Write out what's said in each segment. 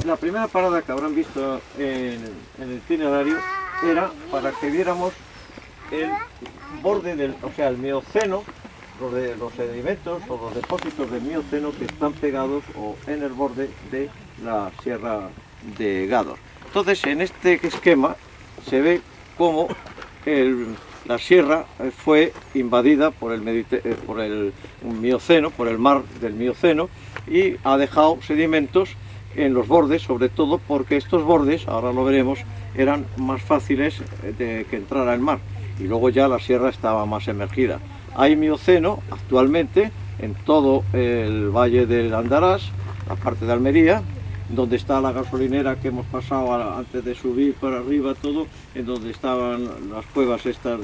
La primera parada que habrán visto en el itinerario era para que viéramos el borde del, o sea, el Mioceno, los sedimentos o los depósitos del Mioceno que están pegados o en el borde de la Sierra de Gádor. Entonces, en este esquema se ve cómo la sierra fue invadida por el Mioceno, por el mar del Mioceno, y ha dejado sedimentos en los bordes, sobre todo porque estos bordes, ahora lo veremos, eran más fáciles que entrara el mar, y luego ya la sierra estaba más emergida. Hay Mioceno actualmente en todo el valle del Andarás, la parte de Almería, donde está la gasolinera que hemos pasado antes de subir para arriba, todo, en donde estaban las cuevas estas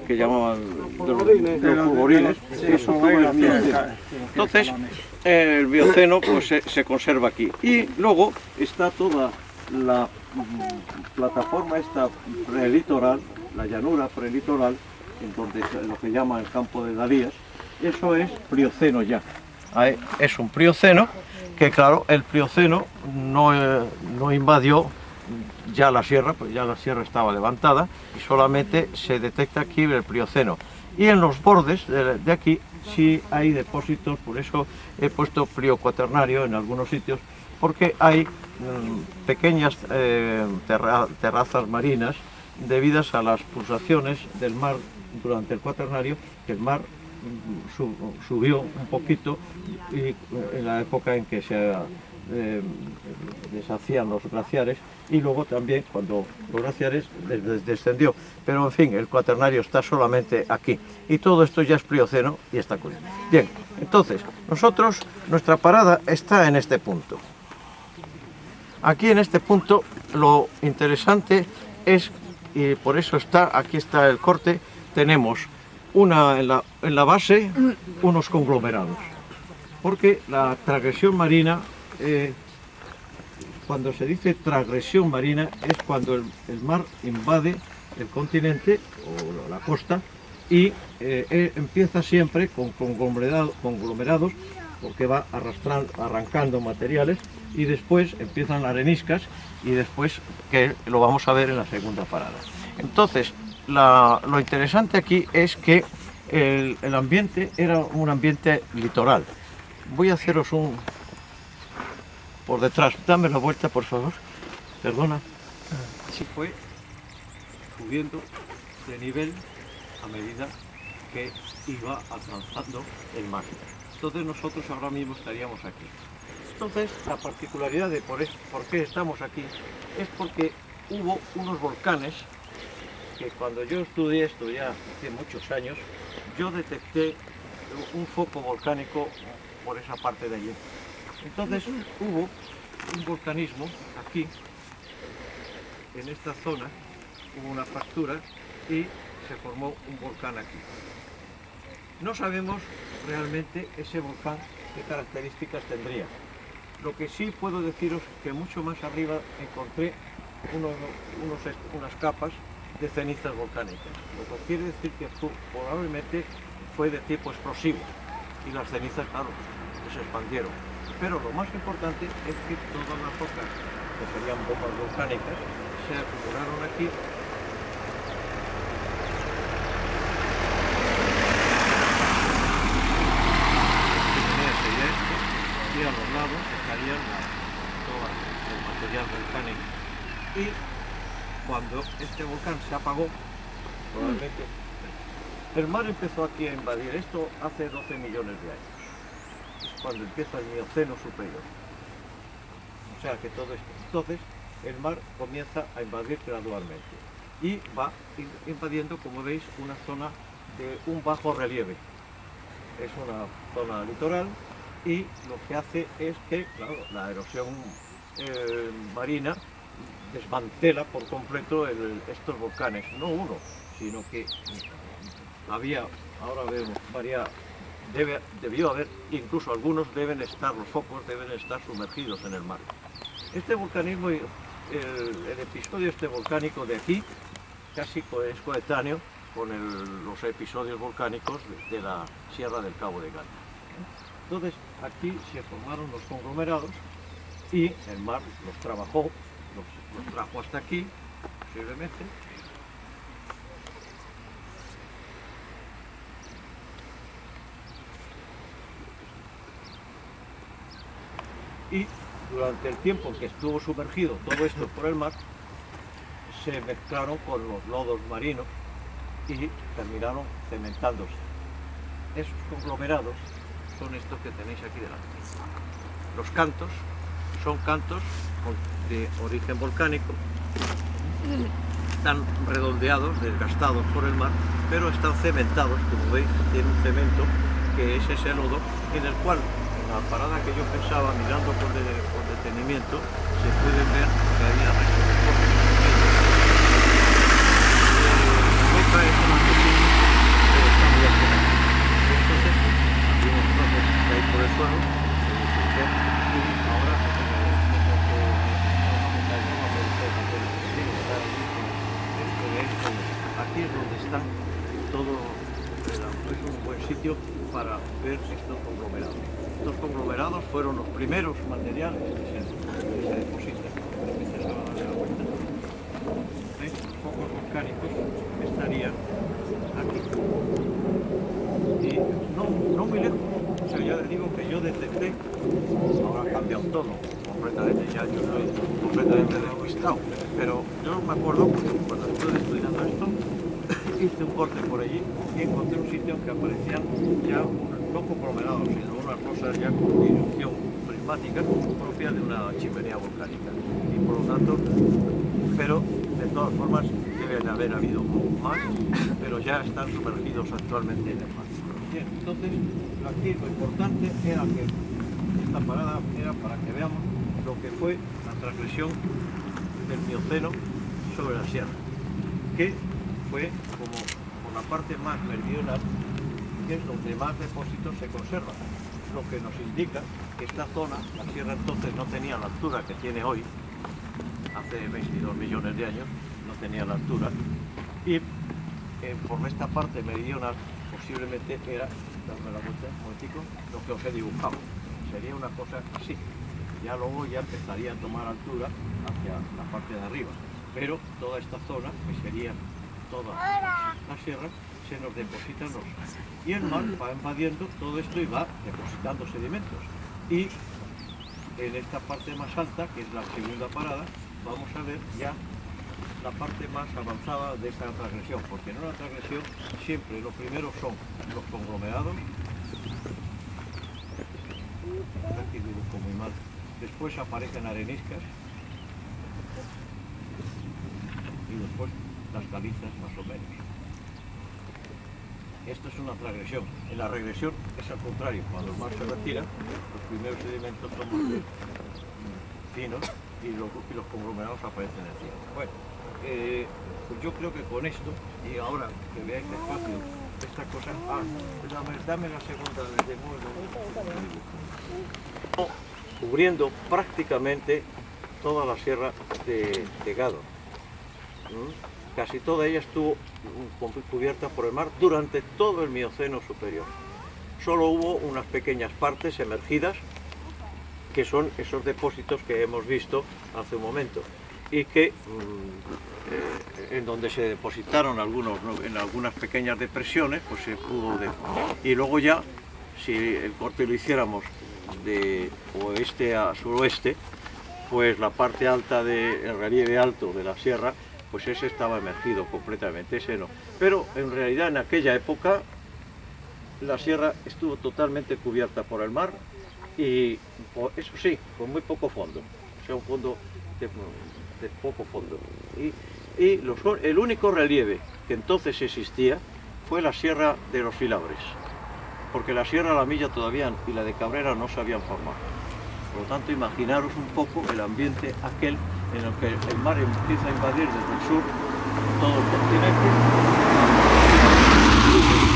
que llamaban de los polvorines. Eso todo es Mioceno. Entonces, el Mioceno pues, se conserva aquí. Y luego está toda la plataforma esta prelitoral, la llanura prelitoral, en donde lo que llaman el campo de Dalías. Eso es Plioceno ya. Es un Plioceno que, claro, el Plioceno no invadió ya la sierra, pues ya la sierra estaba levantada y solamente se detecta aquí el Plioceno. Y en los bordes de aquí sí hay depósitos, por eso he puesto Plio cuaternario en algunos sitios, porque hay pequeñas terrazas marinas debidas a las pulsaciones del mar durante el cuaternario, que el mar subió un poquito y en la época en que se deshacían los glaciares, y luego también cuando los glaciares descendió, pero en fin, el cuaternario está solamente aquí y todo esto ya es Plioceno y está curioso. Bien, entonces nuestra parada está en este punto. Aquí en este punto lo interesante es, y por eso aquí está el corte, tenemos en la base unos conglomerados, porque la transgresión marina, cuando se dice transgresión marina, es cuando el mar invade el continente o la costa y empieza siempre con conglomerados, porque va arrancando materiales, y después empiezan areniscas, y después, que lo vamos a ver en la segunda parada. Entonces, lo interesante aquí es que el ambiente era un ambiente litoral. Voy a haceros por detrás, dame la vuelta por favor, perdona. Así fue subiendo de nivel a medida que iba alcanzando el mar. Entonces nosotros ahora mismo estaríamos aquí. Entonces la particularidad de por qué estamos aquí es porque hubo unos volcanes que cuando yo estudié esto ya hace muchos años, yo detecté un foco volcánico por esa parte de allí. Entonces hubo un volcanismo aquí, en esta zona, hubo una fractura y se formó un volcán aquí. No sabemos realmente ese volcán qué características tendría. Lo que sí puedo deciros que mucho más arriba encontré unas capas de cenizas volcánicas, lo que quiere decir que probablemente fue de tipo explosivo y las cenizas, claro, se expandieron. Pero lo más importante es que todas las rocas, que serían bombas volcánicas, se acumularon aquí. Sería esto, y a los lados estarían todas las historial volcánico. Y cuando este volcán se apagó, probablemente el mar empezó aquí a invadir esto hace 12 millones de años. Es cuando empieza el Mioceno superior. O sea que todo esto. Entonces, el mar comienza a invadir gradualmente y va invadiendo, como veis, una zona de un bajo relieve. Es una zona litoral y lo que hace es que, claro, la erosión marina desmantela por completo estos volcanes, no uno, sino que había, ahora vemos, debió haber, incluso algunos deben estar, los focos deben estar sumergidos en el mar. Este volcanismo, el episodio este volcánico de aquí, casi es coetáneo con los episodios volcánicos de la Sierra del Cabo de Gata. Entonces, aquí se formaron los conglomerados y el mar los trabajó, los trajo hasta aquí, posiblemente. Y durante el tiempo que estuvo sumergido todo esto por el mar, se mezclaron con los lodos marinos y terminaron cementándose. Esos conglomerados son estos que tenéis aquí delante. Los cantos son cantos de origen volcánico, están redondeados, desgastados por el mar, pero están cementados, como veis, tiene un cemento que es ese lodo, en el cual, en la parada que yo pensaba, mirando con detenimiento, se puede ver que había restos de cosas. La roca es una pequeña, pero está muy alterada. Entonces, algunos trozos que hay por el suelo, y ahora aquí es donde están todo, es un buen sitio para ver estos conglomerados. Estos conglomerados fueron los primeros materiales que se depositan. ¿Veis? Los focos volcánicos estarían aquí. Y no muy lejos. O sea, ya les digo que yo detecté, ahora ha cambiado todo completamente, ya yo estoy completamente despistado, pero yo me acuerdo porque cuando estuve estudiando esto, hice un corte por allí y encontré un sitio que aparecían ya no conglomerados, sino unas rosas ya con dilución prismática propia de una chimenea volcánica. Y por lo tanto, pero de todas formas deben haber habido más, pero ya están sumergidos actualmente en el mar. Bien, entonces aquí lo importante era que esta parada era para que veamos lo que fue la transgresión del Mioceno sobre la sierra, que fue como por la parte más meridional, que es donde más depósitos se conservan, lo que nos indica que esta zona, la sierra entonces no tenía la altura que tiene hoy, hace 22 millones de años, no tenía la altura, y por esta parte meridional posiblemente era, darme la vuelta un momentico, lo que os he dibujado, sería una cosa así, ya luego ya empezaría a tomar altura hacia la parte de arriba, pero toda esta zona, que sería toda la sierra, se nos depositan los... Y el mar va invadiendo todo esto y va depositando sedimentos. Y en esta parte más alta, que es la segunda parada, vamos a ver ya la parte más avanzada de esa transgresión, porque en una transgresión siempre lo primero son los conglomerados, aquí dibujo muy mal, después aparecen areniscas y después las calizas más o menos. Esto es una transgresión. En la regresión es al contrario, cuando el mar se retira, los primeros sedimentos son más finos y los conglomerados aparecen encima. Bueno, pues yo creo que con esto, y ahora que veáis despacio esta cosa, dame la segunda de nuevo. Cubriendo prácticamente toda la sierra de Gado. Casi toda ella estuvo cubierta por el mar durante todo el Mioceno superior. Solo hubo unas pequeñas partes emergidas, que son esos depósitos que hemos visto hace un momento, y que en donde se depositaron en algunas pequeñas depresiones, pues se pudo... Y luego ya, si el corte lo hiciéramos de oeste a suroeste, pues la parte alta del relieve alto de la sierra, pues ese estaba emergido completamente, ese no. Pero en realidad en aquella época la sierra estuvo totalmente cubierta por el mar y eso sí, con muy poco fondo, o sea, un fondo de poco fondo. El único relieve que entonces existía fue la sierra de los Filabres, porque la sierra La Milla todavía y la de Cabrera no se habían formado. Por lo tanto, imaginaros un poco el ambiente aquel en el que el mar empieza a invadir desde el sur todo el continente,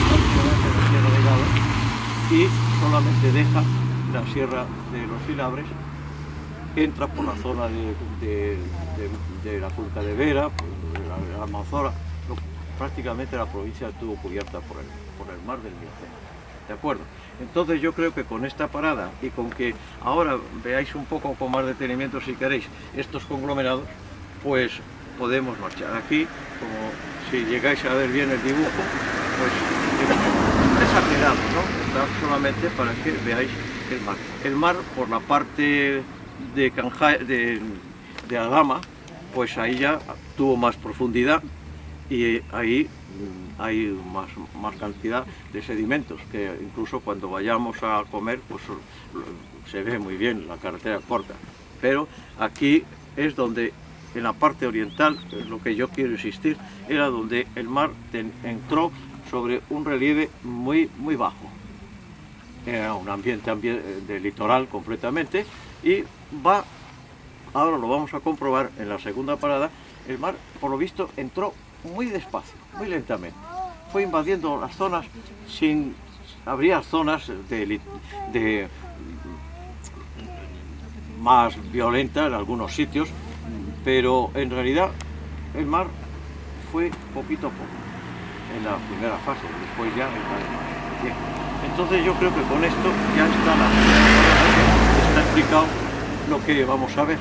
la sierra de Gala, y solamente deja la sierra de los Filabres, entra por la zona de la Cuenca de Vera, de la Almanzora. Prácticamente la provincia estuvo cubierta por el mar del Mioceno. ¿De acuerdo? Entonces yo creo que con esta parada y con que ahora veáis un poco con más detenimiento, si queréis, estos conglomerados, pues podemos marchar. Aquí, como si llegáis a ver bien el dibujo, pues es exagerado, ¿no? Está solamente para que veáis el mar. El mar por la parte de Alhama, pues ahí ya tuvo más profundidad y ahí hay más cantidad de sedimentos, que incluso cuando vayamos a comer pues se ve muy bien la carretera corta. Pero aquí es donde, en la parte oriental, lo que yo quiero insistir, era donde el mar entró sobre un relieve muy bajo. Era un ambiente de litoral completamente, y ahora lo vamos a comprobar en la segunda parada. El mar, por lo visto, entró muy despacio, muy lentamente. Fue invadiendo las zonas habría zonas más violentas en algunos sitios, pero en realidad el mar fue poquito a poco en la primera fase, después ya bien. Entonces yo creo que con esto ya está explicado lo que vamos a ver.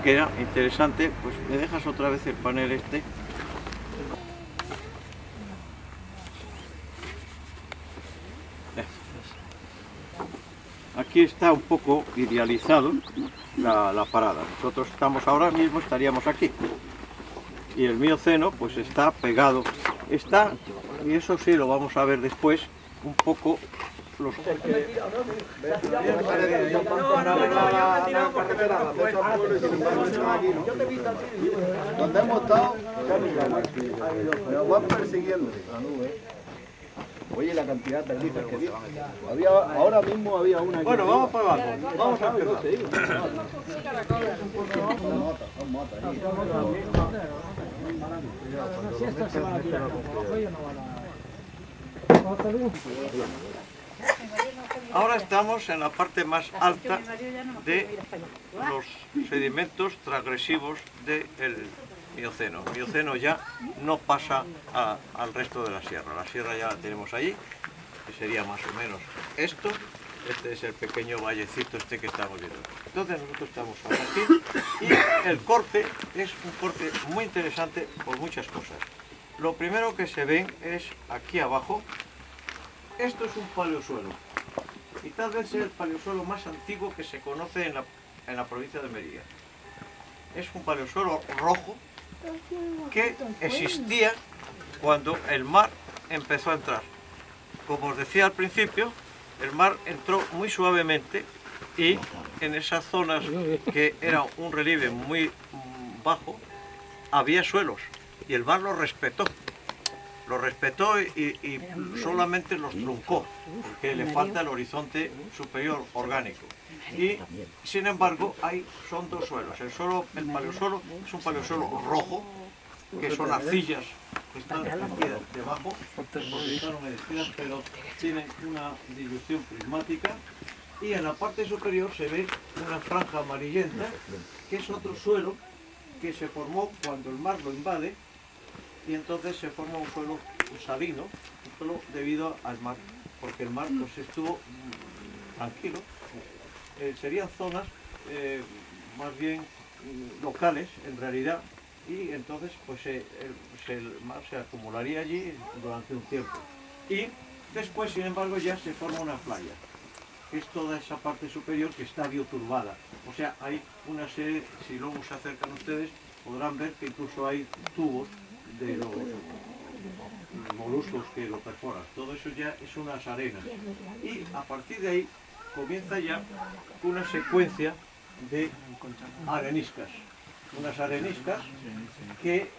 Que era interesante. Pues me dejas otra vez el panel este. Aquí está un poco idealizado la parada. Nosotros ahora mismo estaríamos aquí. Y el Mioceno pues está pegado. Y eso sí lo vamos a ver después, un poco los... Donde hemos estado, nos van persiguiendo. Oye, la cantidad de perdices que dio. Ahora mismo había una... Bueno, vamos para abajo. Vamos a empezar. Ahora estamos en la parte más alta de los sedimentos transgresivos del Mioceno. El Mioceno ya no pasa al resto de la sierra. La sierra ya la tenemos allí, que sería más o menos esto. Este es el pequeño vallecito que estamos viendo. Entonces nosotros estamos ahora aquí, y el corte es un corte muy interesante por muchas cosas. Lo primero que se ve es aquí abajo. Esto es un paleosuelo, y tal vez sea el paleosuelo más antiguo que se conoce en la provincia de Almería. Es un paleosuelo rojo que existía cuando el mar empezó a entrar. Como os decía al principio, el mar entró muy suavemente, y en esas zonas que era un relieve muy bajo había suelos, y el mar los respetó. Y solamente los truncó, porque le falta el horizonte superior orgánico. Y sin embargo son dos suelos. El paleosuelo es un paleosuelo rojo, que son arcillas que están aquí debajo, porque están humedecidas, pero tienen una dilución prismática. Y en la parte superior se ve una franja amarillenta, que es otro suelo que se formó cuando el mar lo invade, y entonces se forma un suelo salino, un suelo debido al mar, porque el mar pues estuvo tranquilo. Serían zonas más bien locales en realidad, y entonces pues el mar se acumularía allí durante un tiempo, y después sin embargo ya se forma una playa. es toda esa parte superior que está bioturbada. O sea, hay una serie, si luego se acercan ustedes, podrán ver que incluso hay tubos de los moluscos que lo perforan. Todo eso ya es unas arenas. Y a partir de ahí comienza ya una secuencia de areniscas. Unas areniscas que,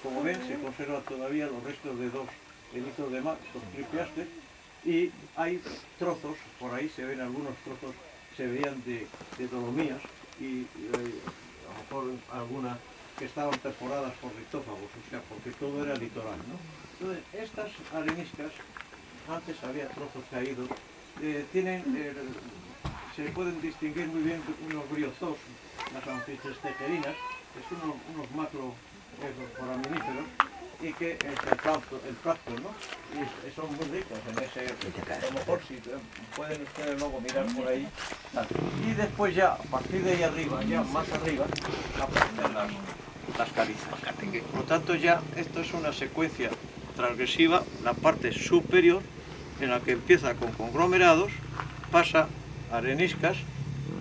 como ven, se conservan todavía los restos de dos erizos de mar, dos tripiastes, y hay trozos, por ahí se ven algunos trozos, se veían de dolomías y a lo mejor algunas que estaban perforadas por litófagos, o sea, porque todo era litoral, ¿no? Entonces, estas areniscas, antes había trozos caídos, se pueden distinguir muy bien unos briozos, las anfitestejerinas, que son unos macro foraminíferos, y que es el plancton, ¿no? Y son muy ricos en ese, a lo mejor si pueden ustedes luego mirar por ahí. Y después ya, a partir de ahí arriba, ya más arriba, aparecen las calizas. Por lo tanto ya esto es una secuencia transgresiva, la parte superior, en la que empieza con conglomerados, pasa a areniscas,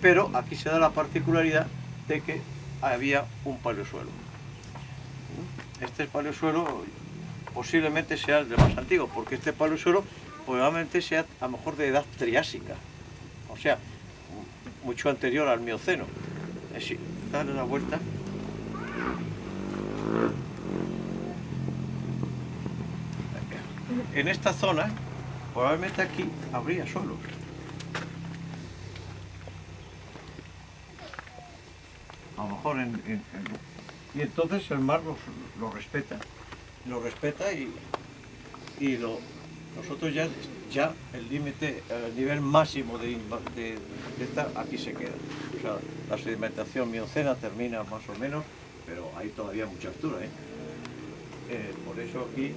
pero aquí se da la particularidad de que había un paleosuelo. Este paleosuelo posiblemente sea el de más antiguo, porque este paleosuelo probablemente sea a lo mejor de edad triásica, o sea, mucho anterior al Mioceno. Es decir, dale la vuelta. En esta zona, probablemente aquí habría suelos. A lo mejor y entonces el mar lo respeta. Lo respeta y nosotros ya el límite, el nivel máximo de esta aquí se queda. O sea, la sedimentación miocena termina más o menos, pero hay todavía mucha altura, por eso aquí.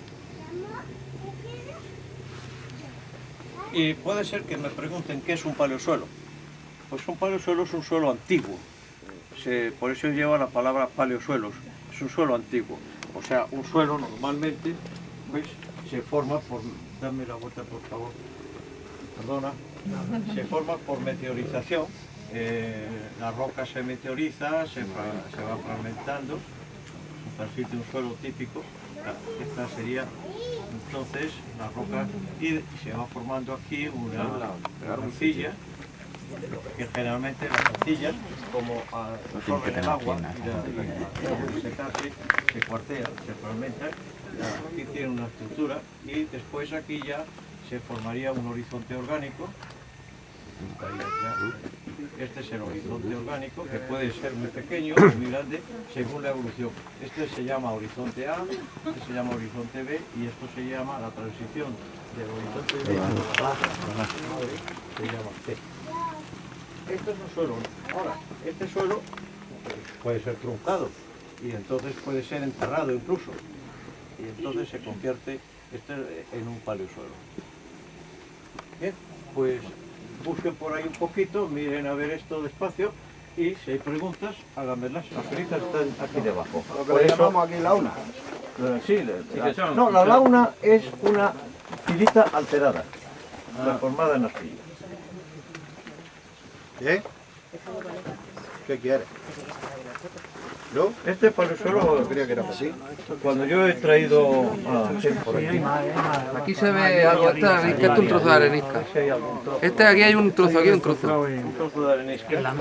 Y puede ser que me pregunten qué es un paleosuelo. Pues un paleosuelo es un suelo antiguo. Por eso lleva la palabra paleosuelos. Es un suelo antiguo. O sea, un suelo normalmente pues, se forma por... Dame la vuelta, por favor. Perdona. Se forma por meteorización. La roca se meteoriza, se va fragmentando. Un perfil de un suelo típico. Esta sería entonces la roca y se va formando aquí una arcilla, que generalmente las arcillas, como absorben el agua y al secarse se cuartean, se fragmentan. Aquí tiene una estructura y después aquí ya se formaría un horizonte orgánico. Este es el horizonte orgánico, que puede ser muy pequeño o muy grande según la evolución. Este se llama horizonte A, este se llama horizonte B y esto se llama la transición del horizonte B a se llama C. Esto es un suelo. Ahora, este suelo puede ser truncado y entonces puede ser enterrado incluso. Y entonces se convierte en un paleosuelo. Bien, pues busquen por ahí un poquito, miren a ver esto despacio y si hay preguntas, háganmelas. Las peritas están aquí debajo. Lo que le llamamos aquí launa. Sí, no, la launa es una filita alterada, transformada en arcilla. ¿Qué? ¿Qué quieres? ¿No? Este paleosuelo, Yo creía que era así. cuando yo he traído por aquí, Aquí se ve algo, este es un trozo de arenisca. Este aquí hay un trozo, aquí hay un trozo. un trozo de arenisca.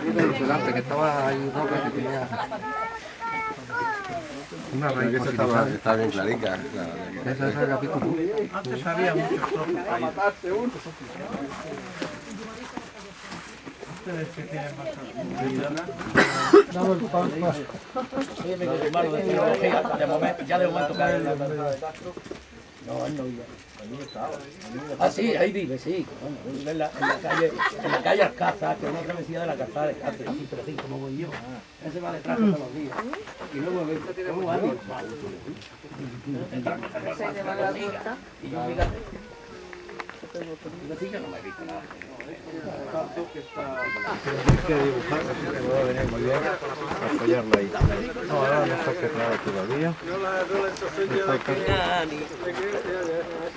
Impresionante, que estaba ahí roca que tenía una raíz facilitada. Está bien clarica. Esa es el capítulo. Antes había muchos trozos ahí. Ustedes que tienen más Ya de momento cae en la no, él no vive. Ah, sí, ahí vive, sí. Bueno, vive en la calle Alcázar, que es una travesía de la calzada de Cáceres. Sí, pero así como voy yo. Ese va detrás todos los días. Y luego ve un año. Y yo, fíjate. Yo no me he visto nada. Hay que dibujar, así que me va a venir muy bien apoyarla ahí. No, ahora no está cerrado todavía.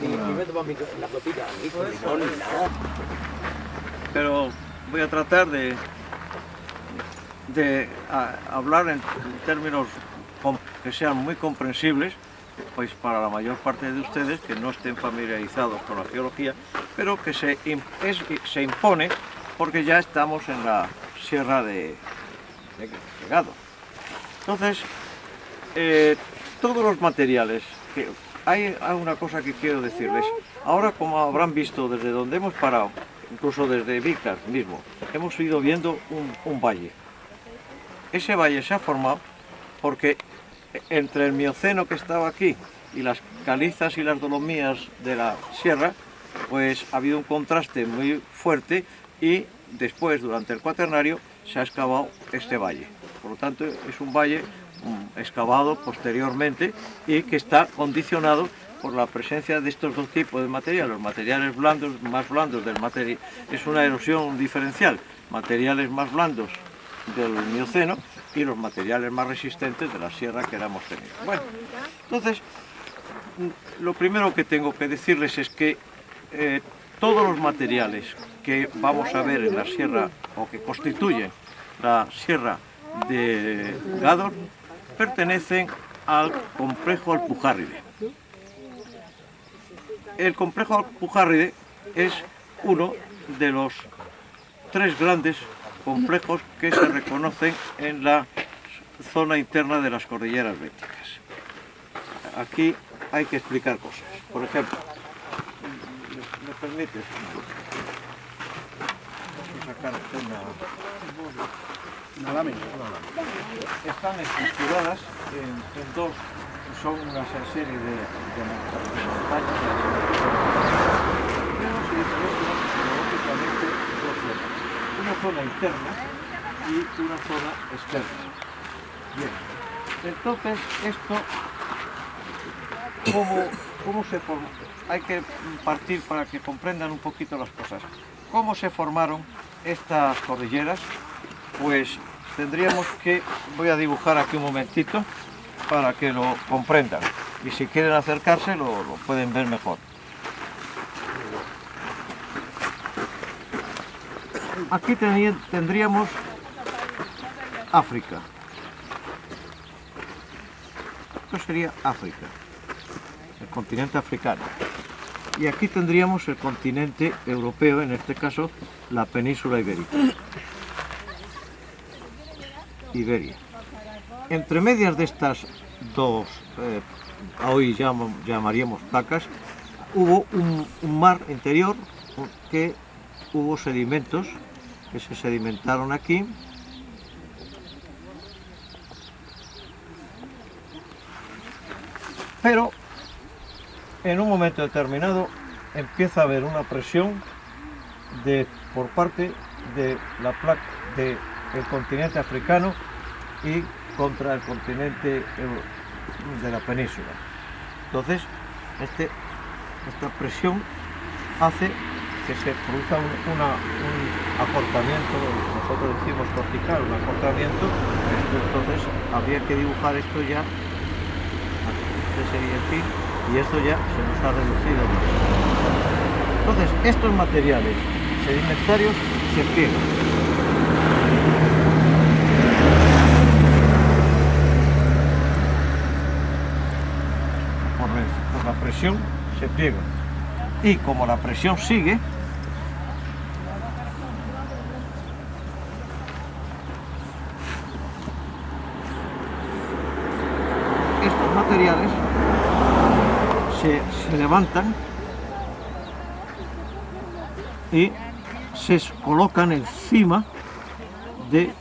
Y me tomo la copita, ni con limón ni nada. pero voy a tratar de hablar en términos que sean muy comprensibles, pues para la mayor parte de ustedes que no estén familiarizados con la geología, pero que se impone porque ya estamos en la sierra de Gádor. Entonces, todos los materiales, que hay una cosa que quiero decirles. Ahora, como habrán visto desde donde hemos parado, incluso desde Vícar mismo, hemos ido viendo un valle. Ese valle se ha formado porque entre el Mioceno que estaba aquí y las calizas y las dolomías de la sierra, pues ha habido un contraste muy fuerte y después, durante el Cuaternario, se ha excavado este valle. Por lo tanto, es un valle excavado posteriormente y que está condicionado por la presencia de estos dos tipos de materiales. Los materiales blandos, más blandos del material, es una erosión diferencial, materiales más blandos del Mioceno y los materiales más resistentes de la sierra que hemos tenido. Bueno, entonces, lo primero que tengo que decirles es que todos los materiales que vamos a ver en la sierra o que constituyen la sierra de Gádor pertenecen al complejo Alpujarride. El complejo Alpujarride es uno de los 3 grandes complejos que se reconocen en la zona interna de las cordilleras béticas. Aquí hay que explicar cosas. Por ejemplo, ¿me permites? Voy a sacar una lámina. Están estructuradas en dos, son una serie de montañas, pero se diferencian geológicamente dos zonas. Una zona interna y una zona externa. Bien, entonces esto, ¿cómo se formó? Hay que partir para que comprendan un poquito las cosas. ¿Cómo se formaron estas cordilleras? Pues tendríamos que, voy a dibujar aquí un momentito para que lo comprendan. Y si quieren acercarse lo pueden ver mejor. Aquí tendríamos África. Esto sería África, el continente africano. Y aquí tendríamos el continente europeo, en este caso la península ibérica. Iberia. Entre medias de estas dos, hoy llamaríamos placas, hubo un mar interior que hubo sedimentos que se sedimentaron aquí. Pero en un momento determinado empieza a haber una presión por parte de la placa del continente africano y contra el continente de la península. Entonces, esta presión hace que se produzca un acortamiento, nosotros decimos cortical, un acortamiento. Entonces habría que dibujar esto ya, este sería el fin, y esto ya se nos ha reducido más. Entonces, estos materiales sedimentarios se pliegan. Por la presión se pliegan. Y como la presión sigue, estos materiales se levantan y se colocan encima de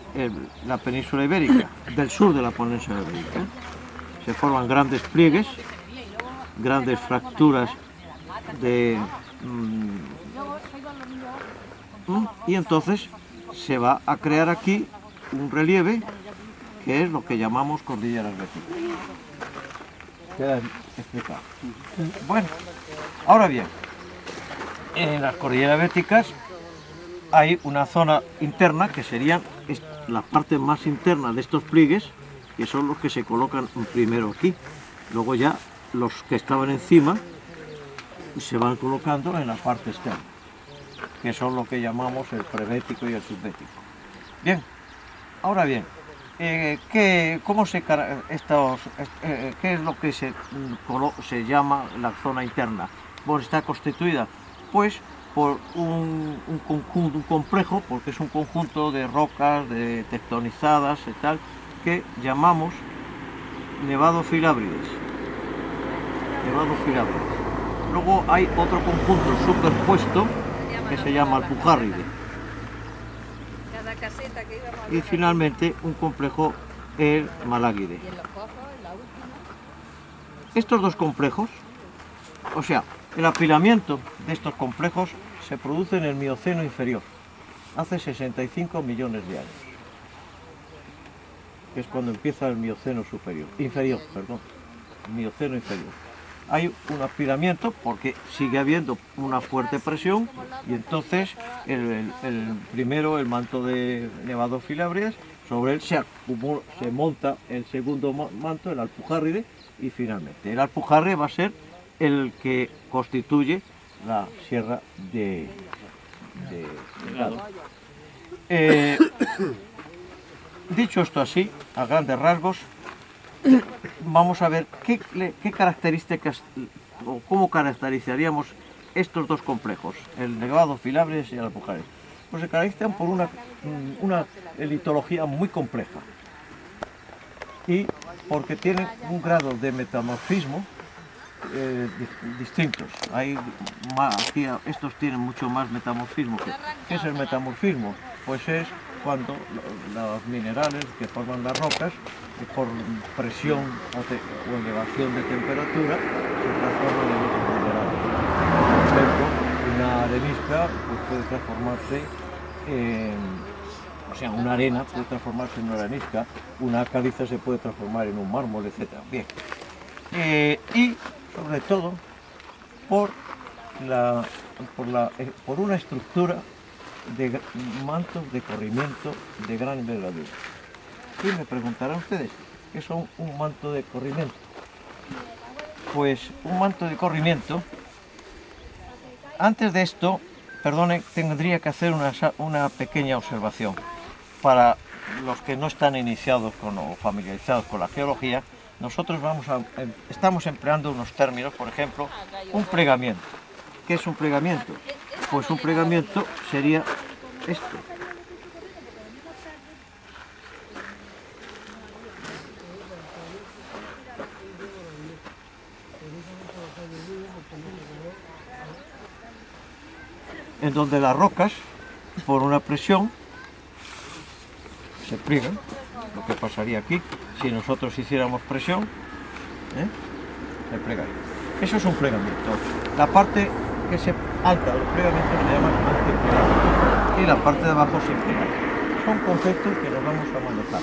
la península ibérica, del sur de la península ibérica. Se forman grandes pliegues, grandes fracturas y entonces se va a crear aquí un relieve que es lo que llamamos cordilleras béticas. Queda explicado. Bueno, ahora bien, en las cordilleras béticas hay una zona interna que sería la parte más interna de estos pliegues, que son los que se colocan primero aquí. Luego ya los que estaban encima se van colocando en la parte externa. que son lo que llamamos el prebético y el subbético. Bien, ahora bien, ¿qué es lo que se llama la zona interna? Bueno, está constituida pues por un complejo, porque es un conjunto de rocas, de tectonizadas y tal, que llamamos Nevado Filábrides. Luego hay otro conjunto superpuesto que se llama Alpujarride. Y finalmente un complejo, el Maláguide. Estos dos complejos, o sea, el apilamiento de estos complejos se produce en el Mioceno inferior, hace 65 millones de años, que es cuando empieza el Mioceno inferior. Mioceno inferior. Hay un apilamiento porque sigue habiendo una fuerte presión y entonces primero el manto de Nevado Filábrides, sobre él se monta el segundo manto, el Alpujarride, y finalmente el Alpujarride va a ser el que constituye la sierra de Gado. Dicho esto así, a grandes rasgos, vamos a ver qué características o cómo caracterizaríamos estos dos complejos, el Nevado Filábrides y el Alpujarride. Pues se caracterizan por una litología muy compleja y porque tienen un grado de metamorfismo distintos. Aquí estos tienen mucho más metamorfismo. ¿Qué es el metamorfismo? Pues es cuando los minerales que forman las rocas, por presión o elevación de temperatura, se transforman en otros minerales. Por ejemplo, una arenisca pues, puede transformarse una arena puede transformarse en una arenisca, una caliza se puede transformar en un mármol, etc. Bien. Y sobre todo por una estructura de mantos de corrimiento de gran envergadura. Y me preguntarán ustedes, ¿qué son un manto de corrimiento? Pues un manto de corrimiento, antes de esto, perdonen, tendría que hacer una pequeña observación. Para los que no están iniciados o familiarizados con la geología, nosotros estamos empleando unos términos, por ejemplo, un plegamiento. ¿Qué es un plegamiento? Pues un plegamiento sería esto. En donde las rocas, por una presión, se pliegan, lo que pasaría aquí, si nosotros hiciéramos presión, se plegaría. Eso es un plegamiento. La parte que se alta del plegamiento se llama antiplegamiento y la parte de abajo sin plegar. Son conceptos que nos vamos a manejar.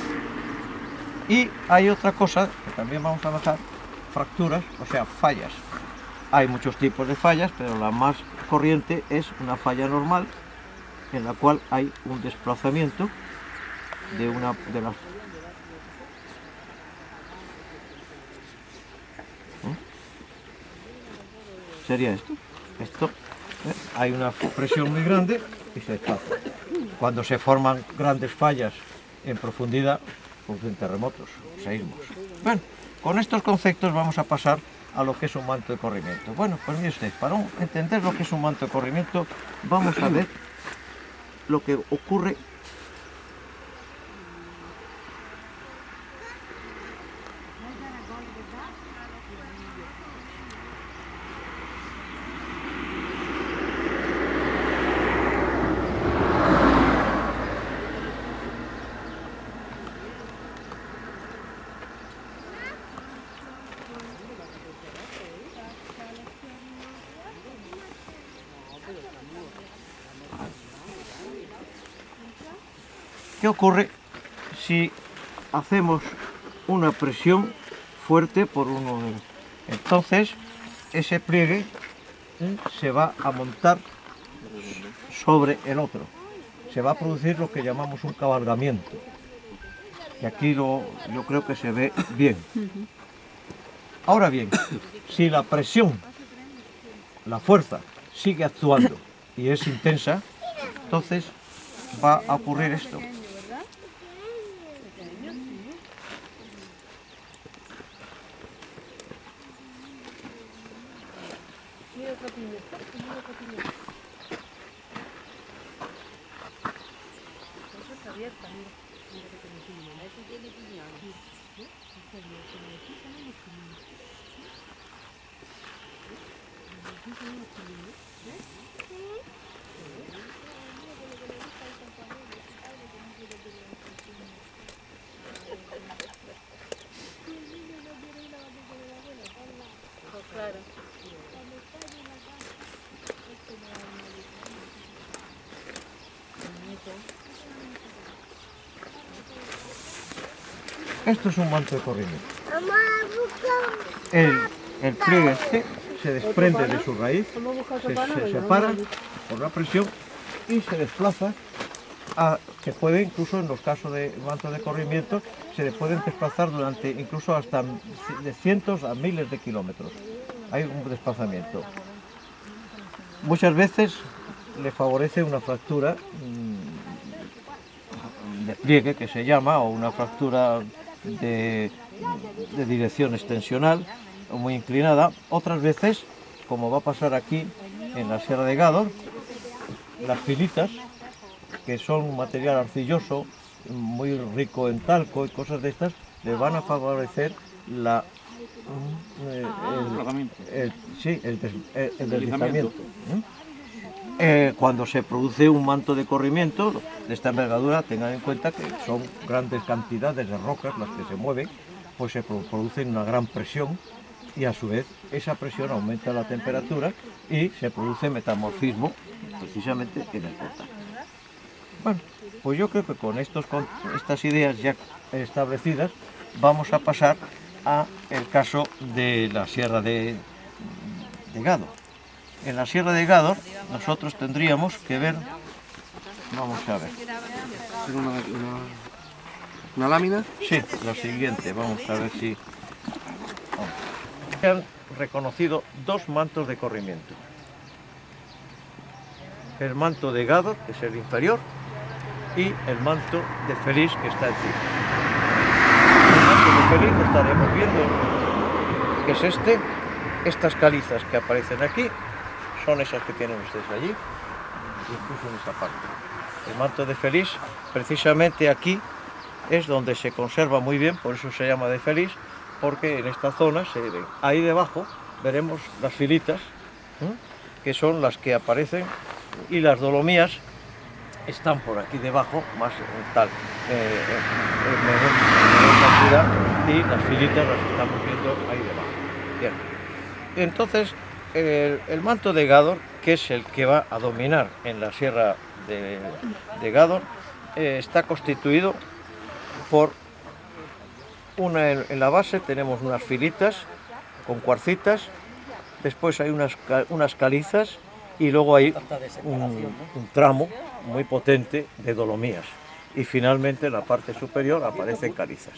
Y hay otra cosa que también vamos a manejar, fracturas, o sea, fallas. Hay muchos tipos de fallas, pero la más corriente es una falla normal en la cual hay un desplazamiento de una de las sería esto hay una presión muy grande y se desplaza. Cuando se forman grandes fallas en profundidad, producen terremotos, seísmos. Bueno, con estos conceptos vamos a pasar a lo que es un manto de corrimiento. Bueno, pues mire usted, para entender lo que es un manto de corrimiento, vamos a ver lo que ocurre . ¿Qué ocurre si hacemos una presión fuerte por uno? Entonces, ese pliegue se va a montar sobre el otro. Se va a producir lo que llamamos un cabalgamiento. Y aquí yo creo que se ve bien. Ahora bien, si la presión, la fuerza, sigue actuando y es intensa, entonces va a ocurrir esto. Esto es un manto de corrimiento. El pliegue este se desprende de su raíz, se separa por la presión y se desplaza. Se puede, incluso en los casos de manto de corrimiento, se le pueden desplazar durante incluso hasta de cientos a miles de kilómetros. Hay un desplazamiento. Muchas veces le favorece una fractura de pliegue, que se llama, o una fractura de dirección extensional muy inclinada. Otras veces, como va a pasar aquí en la Sierra de Gádor, las filitas, que son un material arcilloso muy rico en talco y cosas de estas, le van a favorecer el deslizamiento. Cuando se produce un manto de corrimiento de esta envergadura, tengan en cuenta que son grandes cantidades de rocas las que se mueven, pues se produce una gran presión y a su vez esa presión aumenta la temperatura y se produce metamorfismo precisamente en el contacto. Bueno, pues yo creo que con estas ideas ya establecidas vamos a pasar a el caso de la Sierra de Gádor. En la Sierra de Gádor nosotros tendríamos que ver, vamos a ver. ¿Una lámina? Sí, lo siguiente, vamos a ver si... Se han reconocido dos mantos de corrimiento. El manto de Gádor, que es el inferior, y el manto de Feliz, que está encima. El manto de Feliz lo estaremos viendo, que es este. Estas calizas que aparecen aquí son esas que tienen ustedes allí, incluso en esta parte. El manto de Feliz, precisamente aquí, es donde se conserva muy bien, por eso se llama de Feliz, porque en esta zona se ven. Ahí debajo veremos las filitas, que son las que aparecen, y las dolomías están por aquí debajo, más en menor cantidad, y las filitas las estamos viendo ahí debajo. Bien. Entonces, el manto de Gádor, que es el que va a dominar en la Sierra de Gádor, está constituido por en la base tenemos unas filitas con cuarcitas, después hay unas calizas y luego hay un tramo muy potente de dolomías. Y finalmente en la parte superior aparecen calizas.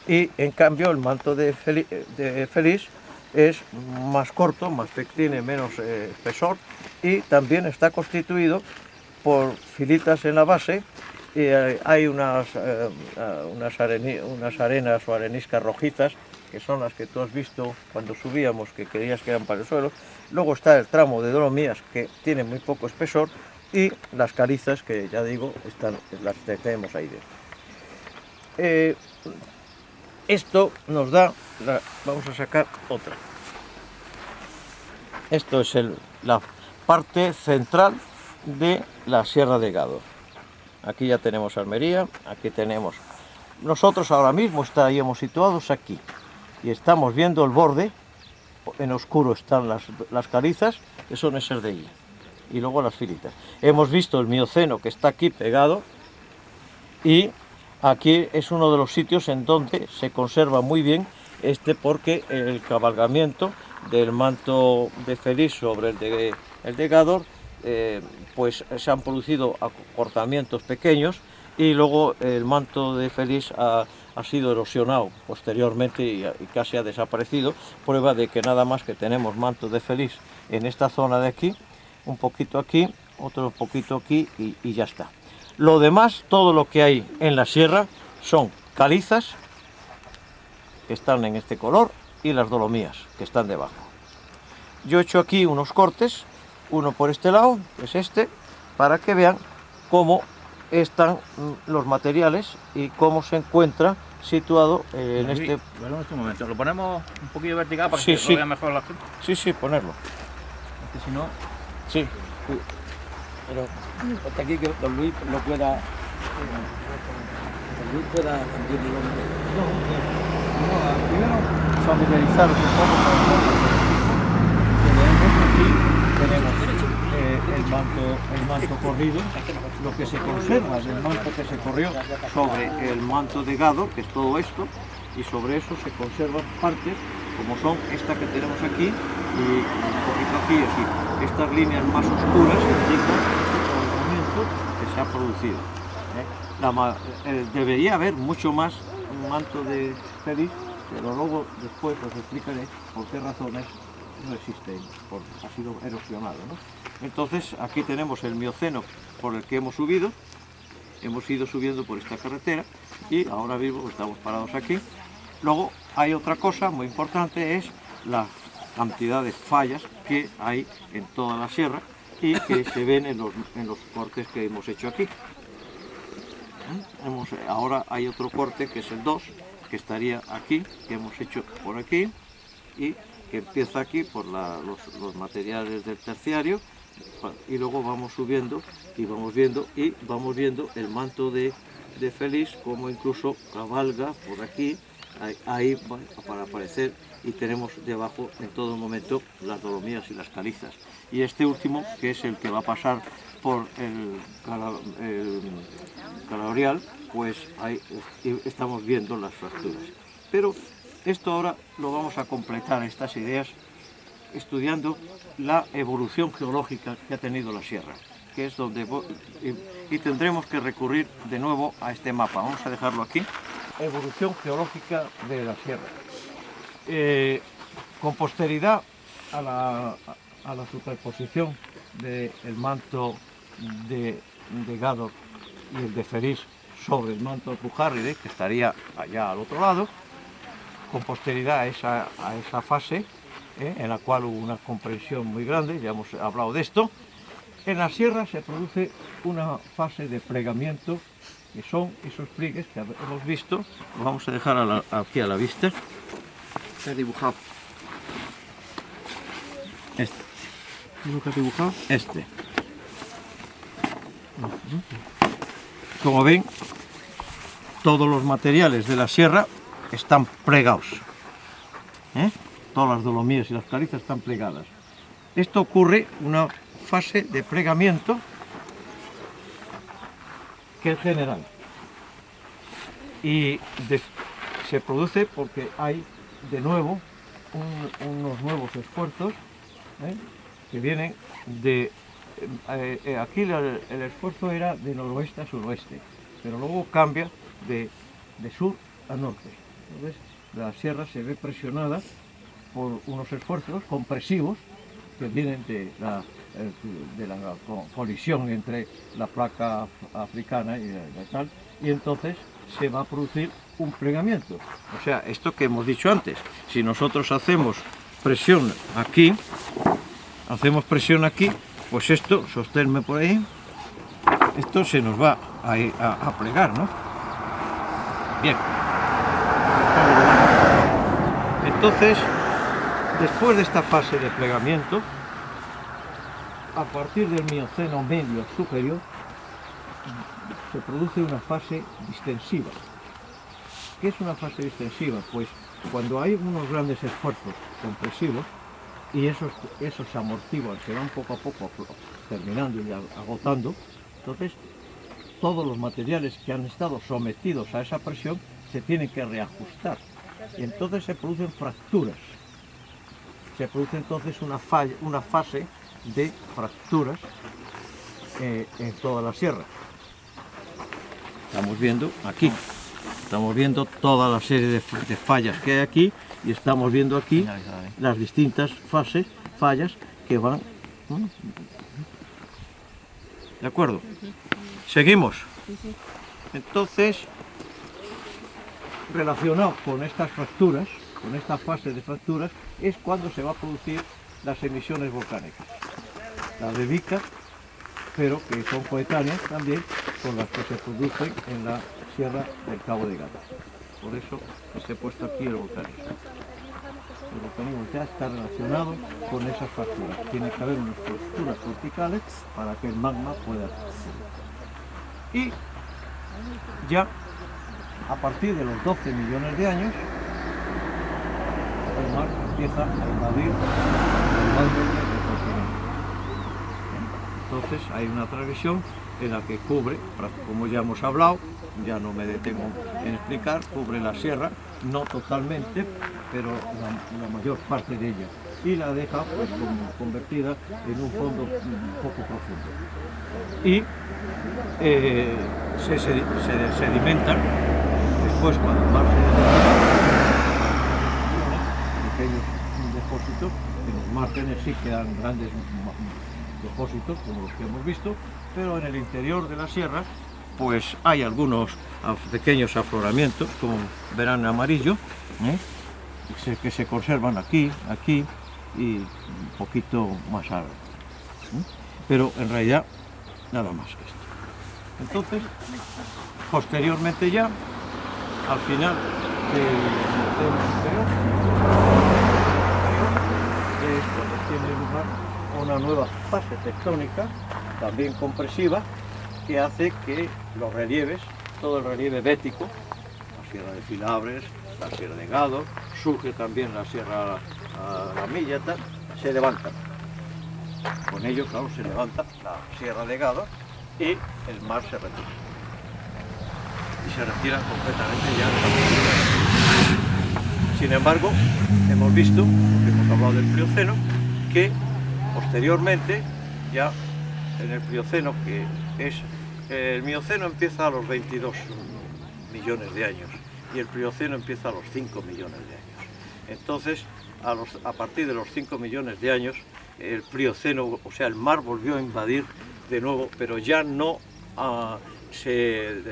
Y en cambio el manto de Feliz es más corto, tiene menos espesor y también está constituido por filitas en la base. Y hay unas arenas o areniscas rojizas, que son las que tú has visto cuando subíamos, que creías que eran para el suelo. Luego está el tramo de dolomías, que tiene muy poco espesor, y las calizas, que ya digo, las tenemos ahí dentro. Esto nos da, vamos a sacar otra. Esto es la parte central de la Sierra de Gádor. Aquí ya tenemos Almería, aquí tenemos... Nosotros ahora mismo estaríamos situados aquí y estamos viendo el borde, en oscuro están las calizas, que son esas de ahí, y luego las filitas. Hemos visto el Mioceno, que está aquí pegado, y aquí es uno de los sitios en donde se conserva muy bien porque el cabalgamiento del manto de Feliz sobre el de Gádor, pues se han producido acortamientos pequeños y luego el manto de Feliz ha sido erosionado posteriormente y casi ha desaparecido, prueba de que nada más que tenemos manto de Feliz en esta zona de aquí, un poquito aquí, otro poquito aquí y ya está. Lo demás, todo lo que hay en la sierra son calizas, que están en este color, y las dolomías, que están debajo. Yo he hecho aquí unos cortes, uno por este lado, que es este, para que vean cómo están los materiales y cómo se encuentra situado en este... Bueno, en este momento, lo ponemos un poquillo vertical para Sí, que sí. lo vea mejor la gente. Sí, sí, ponerlo. Es que si no... Sí. Pero hasta aquí que don Luis lo pueda... Don Luis pueda también, digamos, Primero, familiarizaros un poco con el monte. Aquí tenemos el manto corrido, lo que se conserva del manto que se corrió sobre el manto de gado, que es todo esto, y sobre eso se conservan partes, como son esta que tenemos aquí, y un poquito aquí y aquí. Estas líneas más oscuras indican el movimiento que se ha producido. Debería haber mucho más manto de feliz, pero luego después os explicaré por qué razones no existe, ha sido erosionado, ¿no? Entonces aquí tenemos el Mioceno por el que hemos ido subiendo por esta carretera y ahora mismo estamos parados aquí. Luego hay otra cosa muy importante, es la cantidad de fallas que hay en toda la sierra y que se ven en los cortes que hemos hecho aquí. Ahora hay otro corte que es el 2, que estaría aquí, que hemos hecho por aquí y que empieza aquí por los materiales del terciario, y luego vamos subiendo y vamos viendo el manto de Feliz, como incluso cabalga por aquí, ahí va para aparecer, y tenemos debajo en todo momento las dolomías y las calizas. Y este último, que es el que va a pasar por el calorial, pues ahí estamos viendo las fracturas. Pero esto ahora lo vamos a completar, estas ideas, estudiando la evolución geológica que ha tenido la sierra, que es donde y tendremos que recurrir de nuevo a este mapa. Vamos a dejarlo aquí. Evolución geológica de la sierra. Con posteridad a la superposición del manto de Gádor y el de Feliz sobre el manto de Pujárride, que estaría allá al otro lado, con posteridad a esa fase, en la cual hubo una comprensión muy grande, ya hemos hablado de esto. En la sierra se produce una fase de plegamiento, que son esos pliegues que hemos visto. Lo vamos a dejar aquí a la vista. Está dibujado. Este. ¿Es lo que has dibujado? Este. Como ven, todos los materiales de la sierra están plegados. Todas las dolomías y las calizas están plegadas. Esto ocurre una fase de plegamiento que es general. Y se produce porque hay de nuevo unos nuevos esfuerzos que vienen de... aquí el esfuerzo era de noroeste a suroeste, pero luego cambia de sur a norte. Entonces la sierra se ve presionada por unos esfuerzos compresivos que vienen de la colisión entre la placa africana y tal, y entonces se va a producir un plegamiento. O sea, esto que hemos dicho antes, si nosotros hacemos presión aquí, pues esto, sosténme por ahí, esto se nos va a plegar, ¿no? Bien. Entonces, después de esta fase de plegamiento, a partir del Mioceno medio superior, se produce una fase distensiva. ¿Qué es una fase distensiva? Pues cuando hay unos grandes esfuerzos compresivos y esos se amortiguan, se van poco a poco terminando y agotando, entonces todos los materiales que han estado sometidos a esa presión se tienen que reajustar y entonces se producen fracturas. Se produce entonces una fase de fracturas en toda la sierra. Estamos viendo aquí, estamos viendo toda la serie de fallas que hay aquí y estamos viendo aquí las distintas fallas que van ¿De acuerdo? Seguimos. Entonces, relacionado con estas fracturas, con esta fase de fracturas, es cuando se va a producir las emisiones volcánicas. Las de Vícar, pero que son coetáneas también con las que se producen en la Sierra del Cabo de Gata. Por eso se ha puesto aquí el volcanismo. El volcanismo ya está relacionado con esas fracturas. Tiene que haber unas fracturas verticales para que el magma pueda subir. Y ya a partir de los 12 millones de años, el mar empieza a invadir gradualmente el continente. Entonces hay una transgresión en la que cubre, como ya hemos hablado, ya no me detengo en explicar, cubre la sierra, no totalmente, pero la mayor parte de ella, y la deja pues como convertida en un fondo un poco profundo. Y se sedimentan, después cuando el mar se pequeños depósitos, en los márgenes sí quedan grandes depósitos como los que hemos visto, pero en el interior de la sierra pues hay algunos pequeños afloramientos, como verán en amarillo, que se conservan aquí y un poquito más arriba. Pero en realidad nada más que esto. Entonces, posteriormente ya, al final del inferior, es cuando tiene lugar una nueva fase tectónica, también compresiva, que hace que los relieves, todo el relieve bético, la Sierra de Filabres, la Sierra de Gado, surge también la Sierra La Milla, se levantan. Con ello, claro, se levanta la Sierra de Gado y el mar se retira. Y se retira completamente ya de la Sierra. Sin embargo, hemos visto, porque hemos hablado del Plioceno, que posteriormente, ya en el Plioceno, que es el Mioceno empieza a los 22 millones de años y el Plioceno empieza a los 5 millones de años. Entonces, a partir de los 5 millones de años, el Plioceno, o sea, el mar volvió a invadir de nuevo, pero ya no se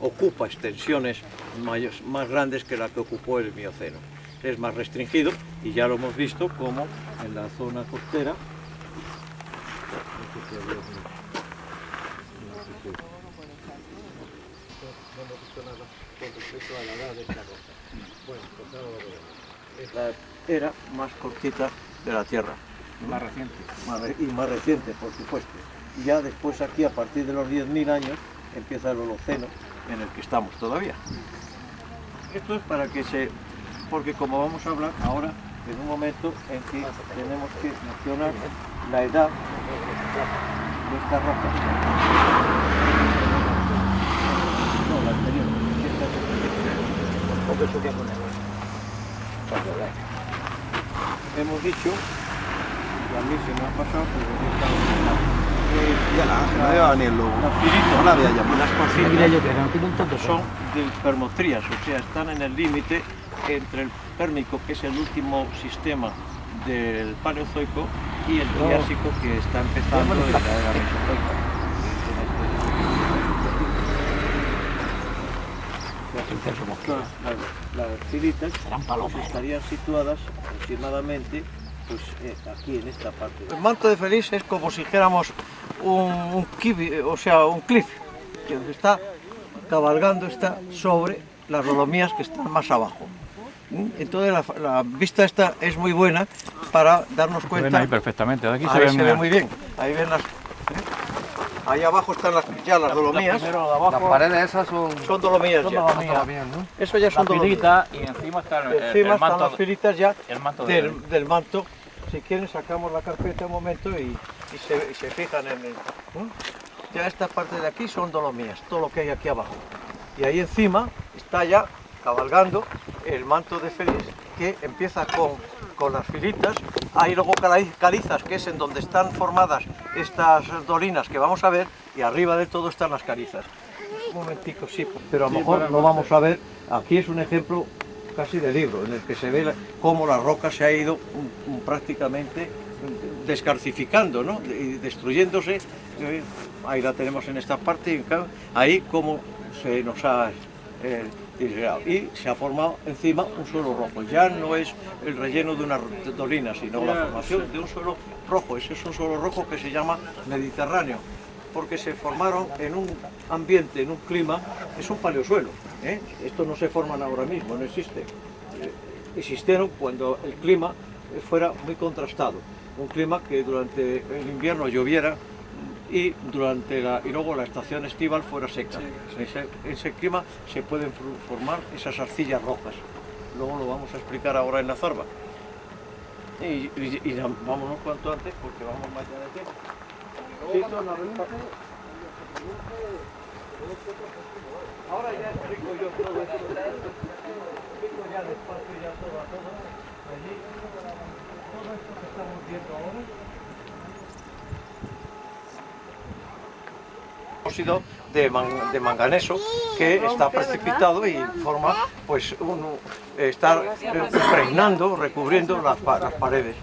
ocupa extensiones más grandes que la que ocupó el Mioceno. Es más restringido y ya lo hemos visto como en la zona costera. Es la era más cortita de la Tierra. Más reciente. Y más reciente, por supuesto. Y ya después aquí, a partir de los 10.000 años, empieza el Holoceno en el que estamos todavía. Esto es para que porque como vamos a hablar ahora, en un momento en que tenemos que mencionar la edad de esta roca. No, la anterior. Hemos dicho, y a mí se me ha pasado, las porfirias son del permotrías, o sea, están en el límite entre el pérmico, que es el último sistema del Paleozoico, y el Triásico, que está empezando en la era Mesozoica. Las filitas estarían situadas aproximadamente pues, aquí en esta parte. El manto de Feliz es como si dijéramos un cliff que está cabalgando, está sobre las Dolomías que están más abajo. Entonces la vista esta es muy buena para darnos cuenta. Ven ahí perfectamente, de aquí ahí se ve muy bien. Ahí ven las. Ahí abajo están ya las Dolomías. Las paredes esas son Dolomías ya. ¿no? Eso ya son Dolomías. Y encima está el manto, están las filitas ya el manto del manto. Si quieren sacamos la carpeta un momento y se fijan en el. Ya esta parte de aquí son Dolomías, todo lo que hay aquí abajo. Y ahí encima está ya cabalgando el manto de Feliz, que empieza con las filitas. Hay luego calizas, que es en donde están formadas estas dolinas que vamos a ver, y arriba de todo están las calizas. Un momentico, sí, pero a lo mejor lo vamos a ver. Aquí es un ejemplo casi de libro, en el que se ve cómo la roca se ha ido prácticamente descalcificando, ¿no? Y destruyéndose. Ahí la tenemos en esta parte, ahí como se nos ha disgregado. Y se ha formado encima un suelo rojo. Ya no es el relleno de una dolina, sino la formación de un suelo rojo. Ese es un suelo rojo que se llama Mediterráneo, porque se formaron en un ambiente, en un clima, es un paleosuelo. Esto no se forman ahora mismo, no existe. Existieron cuando el clima fuera muy contrastado, un clima que durante el invierno lloviera y luego la estación estival fuera seca. En ese clima se pueden formar esas arcillas rojas. Luego lo vamos a explicar ahora en la zarba. Y vámonos cuanto antes porque vamos más allá de tiempo. Ahora ya explico yo todo esto. Explico ya despacio ya todo a todo. Allí, todo esto que estamos viendo ahora. Óxido de manganeso que está precipitado y forma, pues, está impregnando, recubriendo las paredes.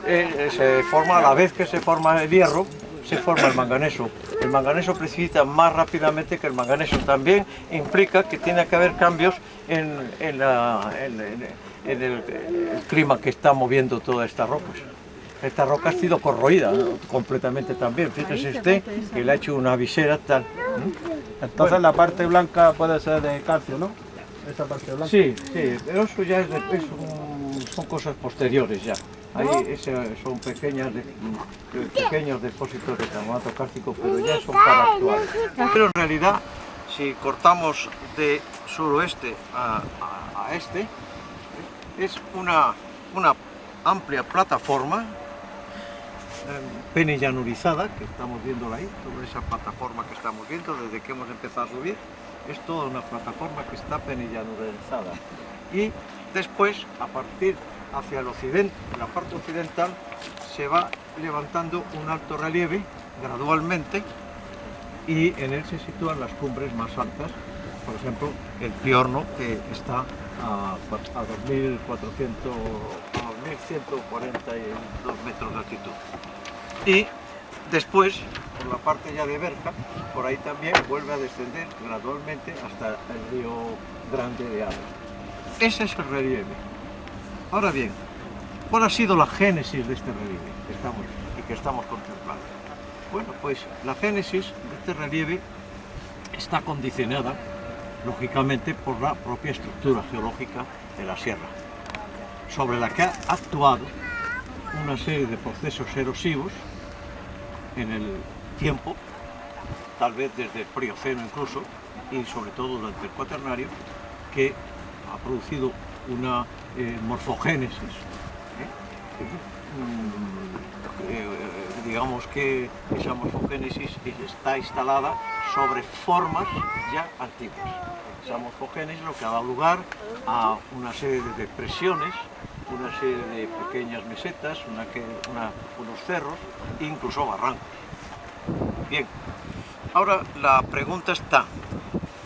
Se forma, a la vez que se forma el hierro, se forma el manganeso. El manganeso precipita más rápidamente que el manganeso. También implica que tiene que haber cambios en el clima que está moviendo todas estas rocas. Esta roca ha sido corroída, ¿no? Completamente también. Fíjese usted que le ha hecho una visera tal. Entonces bueno, la parte blanca puede ser de calcio, ¿no? Esa parte blanca. Sí, pero eso ya son cosas posteriores ya. Ahí son pequeños depósitos de carbonato cálcico, pero ya son para actuar. Pero en realidad, si cortamos de suroeste a este, es una amplia plataforma penillanurizada, que estamos viéndola ahí, sobre esa plataforma que estamos viendo desde que hemos empezado a subir. Es toda una plataforma que está penillanurizada. Y después, a partir hacia el occidente, la parte occidental, se va levantando un alto relieve gradualmente y en él se sitúan las cumbres más altas, por ejemplo el Piorno, que está a 2.142 metros de altitud. Y después, por la parte ya de Berja, por ahí también vuelve a descender gradualmente hasta el río Grande de Adra. Ese es el relieve. Ahora bien, ¿cuál ha sido la génesis de este relieve que estamos contemplando? Bueno, pues la génesis de este relieve está condicionada, lógicamente, por la propia estructura geológica de la sierra, sobre la que ha actuado una serie de procesos erosivos en el tiempo, tal vez desde el Plioceno incluso, y sobre todo durante el Cuaternario, que ha producido una morfogénesis. Digamos que esa morfogénesis está instalada sobre formas ya antiguas. Esa morfogénesis lo que ha dado lugar a una serie de depresiones, una serie de pequeñas mesetas, unos cerros e incluso barrancos. Bien, ahora la pregunta está,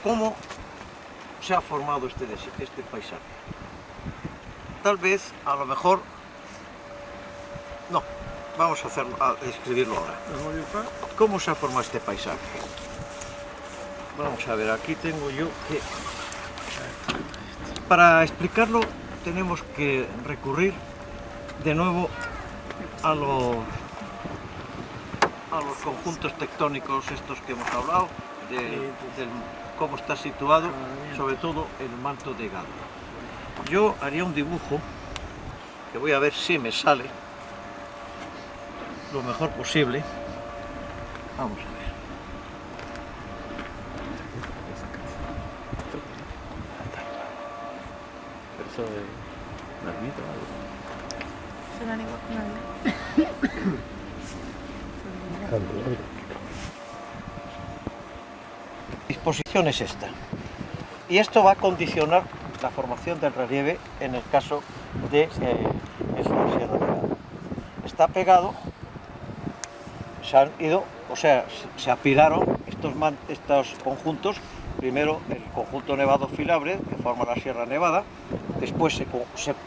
¿cómo se ha formado este paisaje? Tal vez, a lo mejor, no, vamos a describirlo ahora. ¿Cómo se ha formado este paisaje? Vamos a ver, aquí tengo yo que... Para explicarlo tenemos que recurrir de nuevo a los conjuntos tectónicos estos que hemos hablado, de cómo está situado, sobre todo el manto de Gado. Yo haría un dibujo, que voy a ver si me sale lo mejor posible. Vamos a ver. Eso de la ermita o algo. Serán igual que nadie. Disposición es esta. Y esto va a condicionar la formación del relieve en el caso de la Sierra Nevada. Está pegado, se han ido, o sea, se apilaron estos conjuntos. Primero el conjunto Nevado Filabre, que forma la Sierra Nevada, después se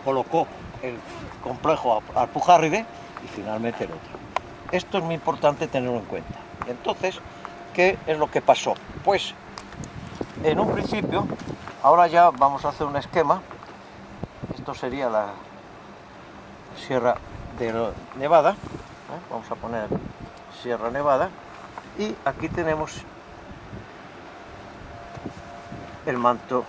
colocó el complejo Alpujarride y finalmente el otro. Esto es muy importante tenerlo en cuenta. Entonces, ¿qué es lo que pasó? Pues, en un principio, ahora ya vamos a hacer un esquema. Esto sería la Sierra de Nevada, ¿eh? Vamos a poner Sierra Nevada, y aquí tenemos el manto.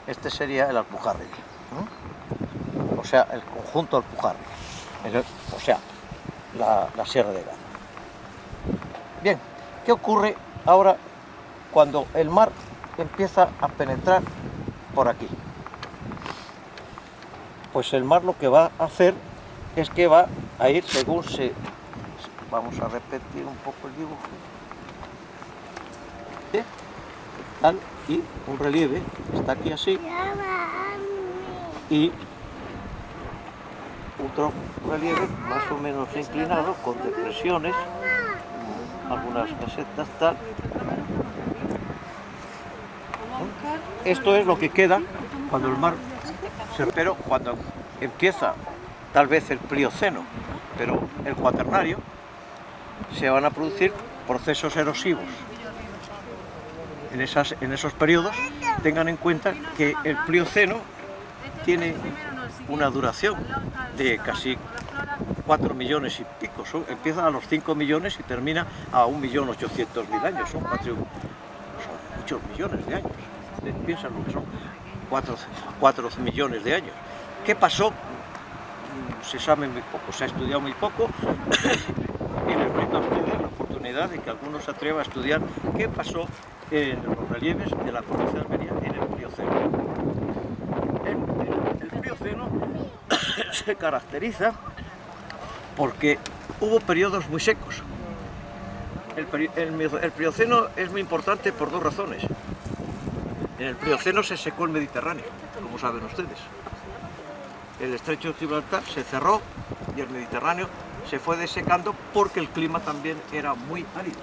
Este sería el Alpujarra, o sea, el conjunto Alpujarra, o sea, la Sierra de Nevada. Bien, ¿qué ocurre ahora cuando el mar empieza a penetrar por aquí? Pues el mar lo que va a hacer es que va a ir según se... Vamos a repetir un poco el dibujo. Tal, y un relieve, está aquí así, y otro relieve más o menos inclinado, con depresiones, algunas casetas, tal. Esto es lo que queda cuando el mar se... Pero cuando empieza tal vez el Plioceno, pero el Cuaternario, se van a producir procesos erosivos. En esos periodos, tengan en cuenta que el Plioceno tiene una duración de casi 4 millones y pico. Empieza a los 5 millones y termina a 1.800.000 años. Son muchos millones de años. Piensan lo que son 4 millones de años. ¿Qué pasó? Se sabe muy poco, se ha estudiado muy poco. Y les brindo a ustedes la oportunidad de que alguno se atreva a estudiar qué pasó en los relieves de la provincia de Almería en el Plioceno. El Plioceno se caracteriza porque hubo periodos muy secos. El Plioceno es muy importante por dos razones. En el Plioceno se secó el Mediterráneo, como saben ustedes. El estrecho de Gibraltar se cerró y el Mediterráneo se fue desecando porque el clima también era muy árido.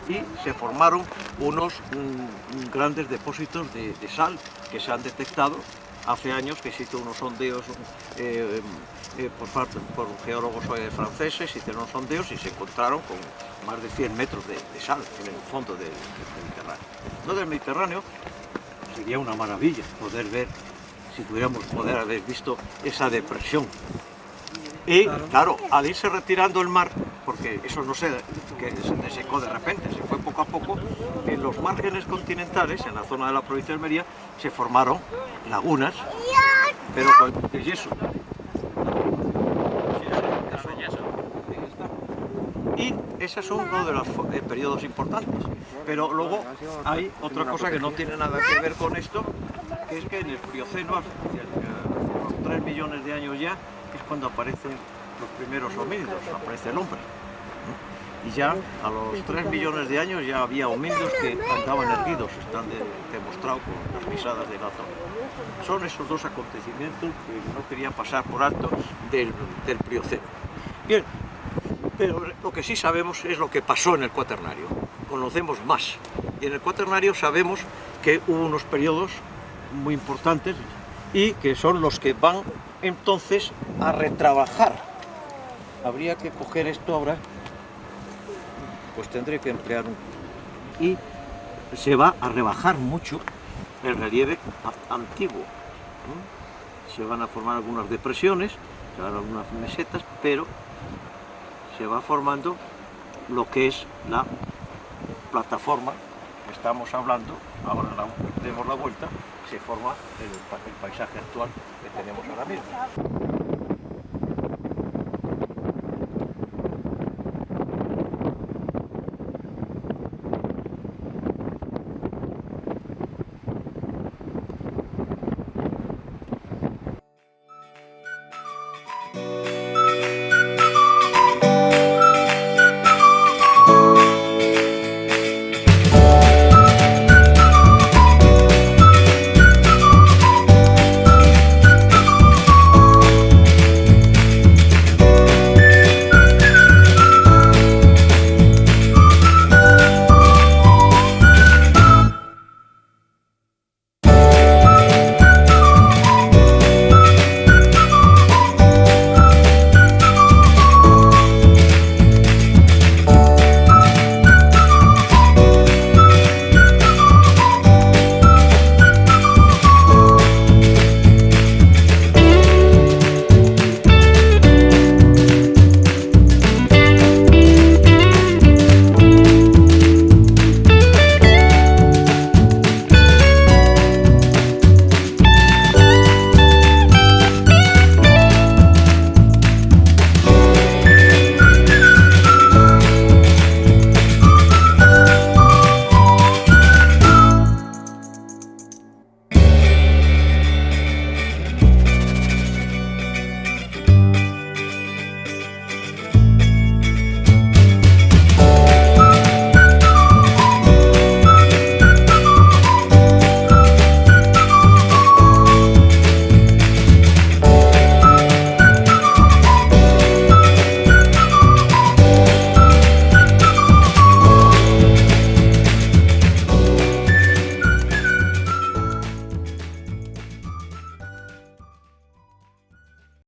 Y se formaron unos grandes depósitos de sal que se han detectado hace años, que se hizo unos sondeos por geólogos franceses, hicieron unos sondeos y se encontraron con más de 100 metros de sal en el fondo del Mediterráneo. No del Mediterráneo, sería una maravilla poder ver, si pudiéramos poder haber visto esa depresión. Y claro, al irse retirando el mar, porque eso no se desecó de repente, se fue poco a poco, en los márgenes continentales, en la zona de la provincia de Almería, se formaron lagunas, pero de yeso. Y ese es uno de los periodos importantes. Pero luego hay otra cosa que no tiene nada que ver con esto, que es que en el Plioceno, hace unos 3 millones de años ya, es cuando aparecen los primeros homínidos, aparece el hombre. Y ya a los 3 millones de años ya había homínidos que andaban erguidos, están demostrados con las pisadas de la zona. Son esos dos acontecimientos que no quería pasar por alto del Plioceno. Bien, pero lo que sí sabemos es lo que pasó en el Cuaternario. Conocemos más. Y en el Cuaternario sabemos que hubo unos periodos muy importantes y que son los que van entonces a retrabajar. Habría que coger esto ahora, pues tendré que emplear y se va a rebajar mucho el relieve antiguo. Se van a formar algunas depresiones, se van a algunas mesetas, pero se va formando lo que es la plataforma que estamos hablando. Ahora demos la vuelta, se forma el paisaje actual que tenemos ahora mismo.